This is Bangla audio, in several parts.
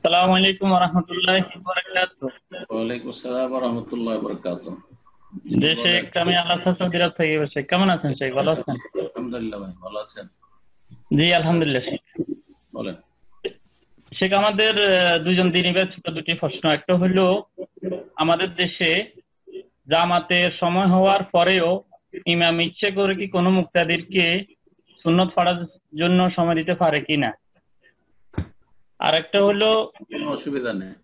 আসসালামু আলাইকুম ওয়া রাহমাতুল্লাহি ওয়া বারাকাতুহু। ওয়ালাইকুম আসসালাম ওয়া রাহমাতুল্লাহি ওয়া বারাকাতুহু। জি দেশে বলেন। একটা আমি আল্লাহ সৌদি আরব থেকে বসে কেমন আছেন শেখ, ভালো আছেন? আলহামদুলিল্লাহ ভাই, ভালো আছেন? জি আলহামদুলিল্লাহ শেখ। বলেন। শেখ আমাদের দুজন দিনী ব্যাচ ছোট দুটি প্রশ্ন। একটা হলো, আমাদের দেশে জামাতের সময় হওয়ার পরেও ইমাম ইচ্ছে করে কি কোনো মুক্তাদিরকে সুন্নত পড়ার জন্য সময় দিতে পারে কিনা। আর একটা হলো, কোনো অসুবিধা নেই,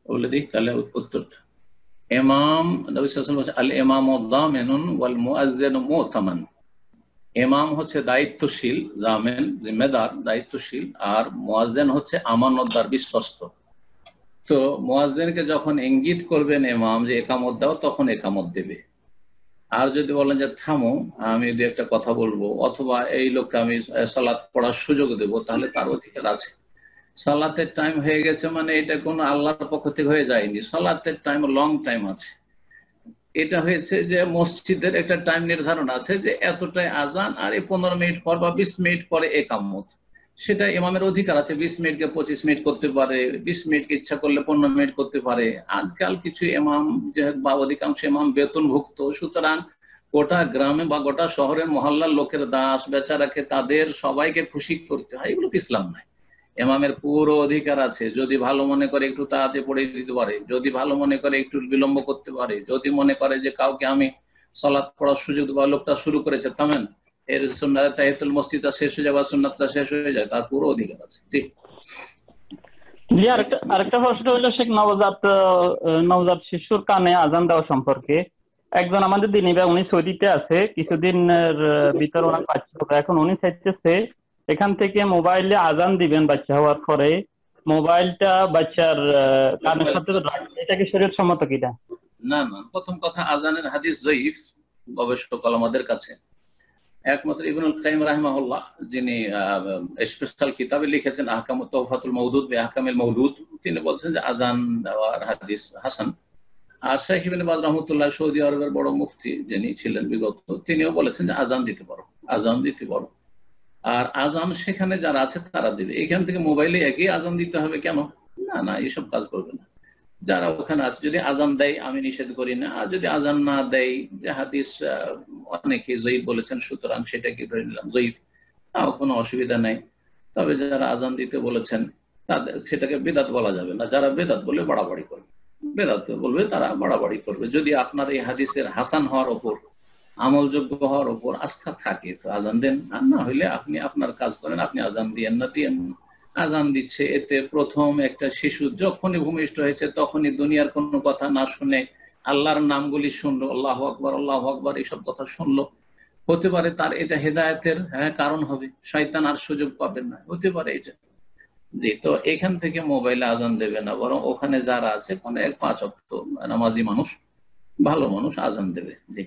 বলে দিই তাহলে উত্তরটা। ইমাম নবী সাল্লাল্লাহু আলাইহি ওয়াসাল্লাম বলেছেন, আল ইমামু দামিনুন ওয়াল মুআজ্জিনু মু'তামান। ইমাম হচ্ছে দায়িত্বশীল, জামিন জিম্মেদার দায়িত্বশীল, আর মুয়াজ্জিন হচ্ছে আমানতদার বিশ্বস্ত। তো মুয়াজ্জিনকে যখন ইঙ্গিত করবেন ইমাম যে একামত দাও, তখন একামত দেবে। আর যদি বলেন যে থামো, আমি দু একটা কথা বলবো, অথবা এই লোককে আমি সালাত পড়ার সুযোগ দেব, তাহলে তার অধিকার আছে। সালাতের টাইম হয়ে গেছে মানে এটা কোনো আল্লাহর পক্ষ থেকে হয়ে যায়নি, সালাতের টাইম লং টাইম আছে। এটা হয়েছে যে মসজিদের একটা টাইম নির্ধারণ আছে যে এতটাই আজান, আর এই 15 মিনিট পর বা 20 মিনিট পরে একামত। সেটা ইমামের অধিকার আছে, 20 মিনিটকে 25 মিনিট করতে পারে, 20 মিনিটকে ইচ্ছা করলে 15 মিনিট করতে পারে। আজকাল কিছু ইমাম যে বা অধিকাংশ ইমাম বেতনভুক্ত, সুতরাং গোটা গ্রামে বা গোটা শহরের মহল্লার লোকের দাস বেচারাকে তাদের সবাইকে খুশি করতে হয়, এগুলো তো ইসলাম নাই। ইমামের পুরো অধিকার আছে, যদি ভালো মনে করে একটু তাড়াতাড়ি পড়ে দিতে পারে, যদি ভালো মনে করে একটু বিলম্ব করতে পারে, যদি মনে করে যে কাউকে আমি সালাত পড়ার সুযোগ দেবো, লোকটা শুরু করেছে থামেন, এর সুন্নাত তাহিয়াতুল মসজিদটা শেষ হয়ে যাবে, সুন্নাতটা শেষ হয়ে যায়, তার পুরো অধিকার আছে। ঠিক। জি আরেকটা প্রশ্ন হলো শেখ, নবজাত শিশুর কানে আজান দেওয়া সম্পর্কে। একজন আমাদের দিনী ভাই, উনি সৌদিতে আছে, কিছুদিনের ভিতর ওনার বাচ্চা হবে। এখন উনি চাইতেছে এখান থেকে মোবাইলে আজান দিবেন বাচ্চা হওয়ার পরে, মোবাইলটা বাচ্চার কানের সাথে রাখবে। এটা কি শরীয়ত সম্মত কিনা? না না, প্রথম কথা, আজানের হাদিস জয়ীফ গবেষক আমাদের কাছে। একমাত্র ইবনুল কাইয়িম রাহিমাহুল্লাহ, যিনি স্পেশাল কিতাবে লিখেছেন আহকামুত তোহফাতুল মওদুদ বি আহকামিল মওদুদ, তিনি বলছেন যে আজান দেওয়ার হাদিস হাসান। আর শেখ ইবনে বাজ রহমতুল্লাহ, সৌদি আরবের বড় মুফতি যিনি ছিলেন বিগত, তিনিও বলেছেন যে আজান দিতে পারো, আজান দিতে পারো। আর আজান সেখানে যারা আছে তারা দিবে, এখান থেকে মোবাইলে একই আজান দিতে হবে কেন? না না, এইসব কাজ করবে না। যারা ওখানে আছে যদি আজান দেয় আমি নিষেধ করি না, আর যদি আজান না দেয়, যে হাদিস অনেকে জয়ীফ বলেছেন, সুতরাং সেটাকে ধরে নিলাম জয়ীফ, তাও কোনো অসুবিধা নেই। তবে যারা আজান দিতে বলেছেন তাদের সেটাকে বেদাত বলা যাবে না, যারা বেদাত বলে বাড়াবাড়ি করবে, বেদাত বলবে তারা বাড়াবাড়ি করবে। যদি আপনার এই হাদিসের হাসান হওয়ার ওপর, আমলযোগ্য হওয়ার ওপর আস্থা থাকে তো আজান দেন, আর না হইলে আপনি আপনার কাজ করেন, আপনি আজান দিয়েন না দিয়েন না। আজান দিচ্ছে, এতে প্রথম একটা শিশু যখনই ভূমিষ্ঠ হয়েছে তখনই দুনিয়ার কোনো কথা না শুনে আল্লাহর নামগুলি শুনলো, আল্লাহু আকবার আল্লাহু আকবার এইসব কথা শুনলো, হতে পারে তার এটা হেদায়েতের কারণ হবে, শয়তান আর সুযোগ পাবেন না, হতে পারে এটা। জি, তো এখান থেকে মোবাইলে আজান দেবে না, বরং ওখানে যারা আছে কোনো এক 5 ওয়াক্ত নামাজি মানুষ, ভালো মানুষ আজান দেবে। জি।